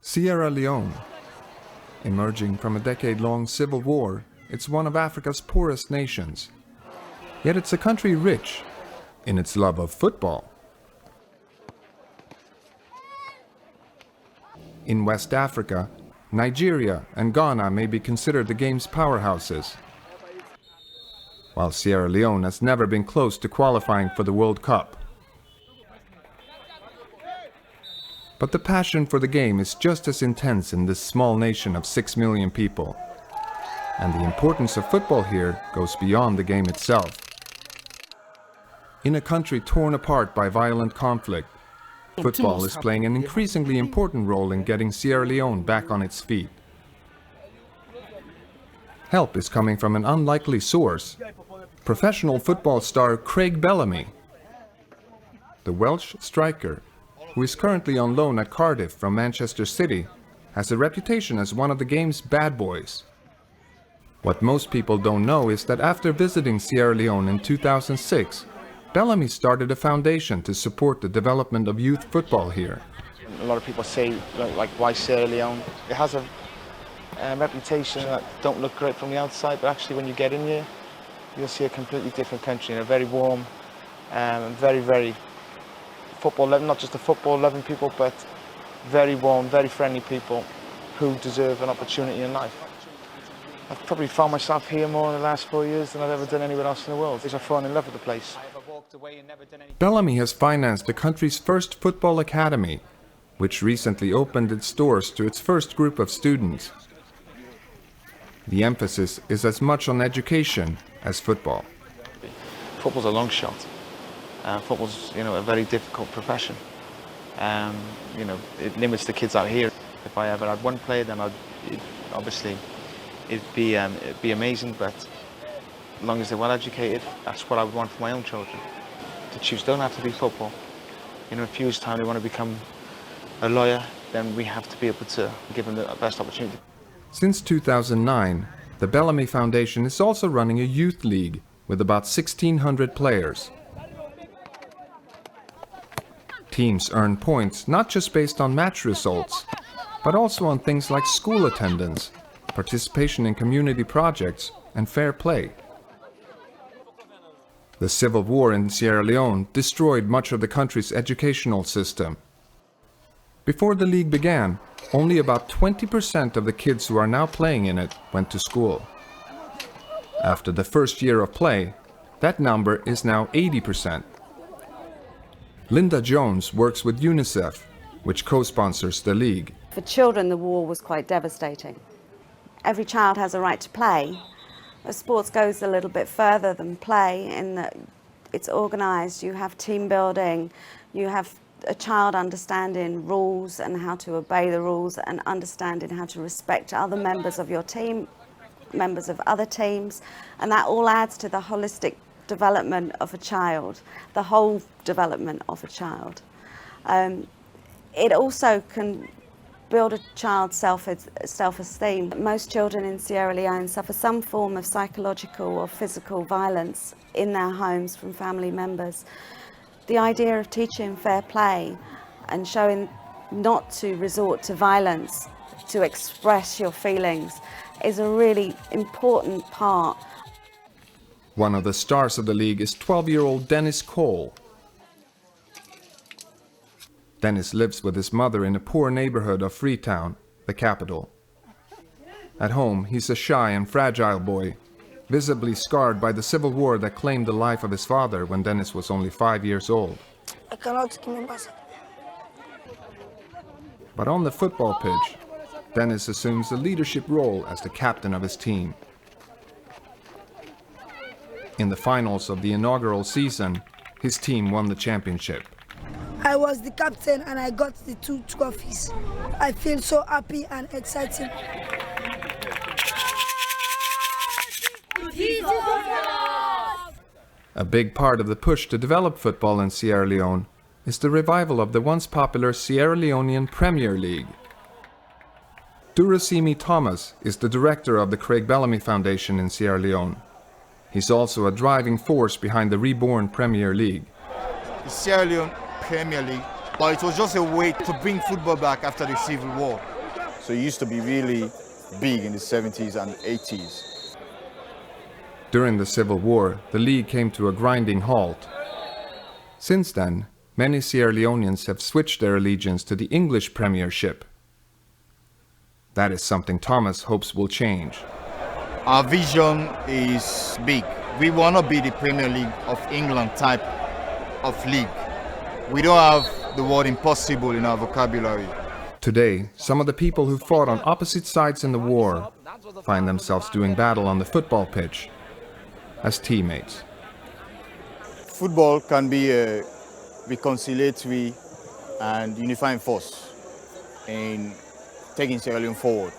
Sierra Leone. Emerging from a decade-long civil war, it's one of Africa's poorest nations. Yet it's a country rich in its love of football. In West Africa, Nigeria and Ghana may be considered the game's powerhouses, while Sierra Leone has never been close to qualifying for the World Cup. But the passion for the game is just as intense in this small nation of 6 million people. And the importance of football here goes beyond the game itself. In a country torn apart by violent conflict, football is playing an increasingly important role in getting Sierra Leone back on its feet. Help is coming from an unlikely source: professional football star Craig Bellamy. The Welsh striker, who is currently on loan at Cardiff from Manchester City, has a reputation as one of the game's bad boys. What most people don't know is that after visiting Sierra Leone in 2006, Bellamy started a foundation to support the development of youth football here. A lot of people say, like, why Sierra Leone? It has a reputation that don't look great from the outside, but actually when you get in here, you'll see a completely different country, and a very warm and very football loving, not just the football loving people, but very warm, very friendly people who deserve an opportunity in life. I've probably found myself here more in the last 4 years than I've ever done anywhere else in the world. I've fallen in love with the place. Bellamy has financed the country's first football academy, which recently opened its doors to its first group of students. The emphasis is as much on education as football. Football's a long shot. Football's, a very difficult profession. It limits the kids out here. If I ever had one player, then it'd be amazing. But as long as they're well educated, that's what I would want for my own children. To choose don't have to be football. In a few years' time, they want to become a lawyer, then we have to be able to give them the best opportunity. Since 2009, the Bellamy Foundation is also running a youth league with about 1,600 players. Teams earn points not just based on match results, but also on things like school attendance, participation in community projects, and fair play. The civil war in Sierra Leone destroyed much of the country's educational system. Before the league began, only about 20% of the kids who are now playing in it went to school. After the first year of play, that number is now 80%. Linda Jones works with UNICEF, which co-sponsors the league. For children, the war was quite devastating. Every child has a right to play, but sports goes a little bit further than play in that it's organised, you have team building, you have a child understanding rules and how to obey the rules and understanding how to respect other members of your team, members of other teams, and that all adds to the holistic development of a child, the whole development of a child. It also can build a child's self-esteem. Most children in Sierra Leone suffer some form of psychological or physical violence in their homes from family members. The idea of teaching fair play and showing not to resort to violence, to express your feelings, is a really important part. One of the stars of the league is 12-year-old Dennis Cole. Dennis lives with his mother in a poor neighborhood of Freetown, the capital. At home, he's a shy and fragile boy, visibly scarred by the civil war that claimed the life of his father when Dennis was only 5 years old. I cannot remember. But on the football pitch, Dennis assumes a leadership role as the captain of his team. In the finals of the inaugural season, his team won the championship. I was the captain and I got the 2 trophies. I feel so happy and excited. A big part of the push to develop football in Sierra Leone is the revival of the once popular Sierra Leonean Premier League. Durasimi Thomas is the director of the Craig Bellamy Foundation in Sierra Leone. He's also a driving force behind the reborn Premier League. The Sierra Leone Premier League, but it was just a way to bring football back after the Civil War. So it used to be really big in the 70s and 80s. During the Civil War, the league came to a grinding halt. Since then, many Sierra Leoneans have switched their allegiance to the English Premiership. That is something Thomas hopes will change. Our vision is big. We want to be the Premier League of England type of league. We don't have the word impossible in our vocabulary. Today, some of the people who fought on opposite sides in the war find themselves doing battle on the football pitch as teammates. Football can be a reconciliatory and unifying force in taking Sierra Leone forward.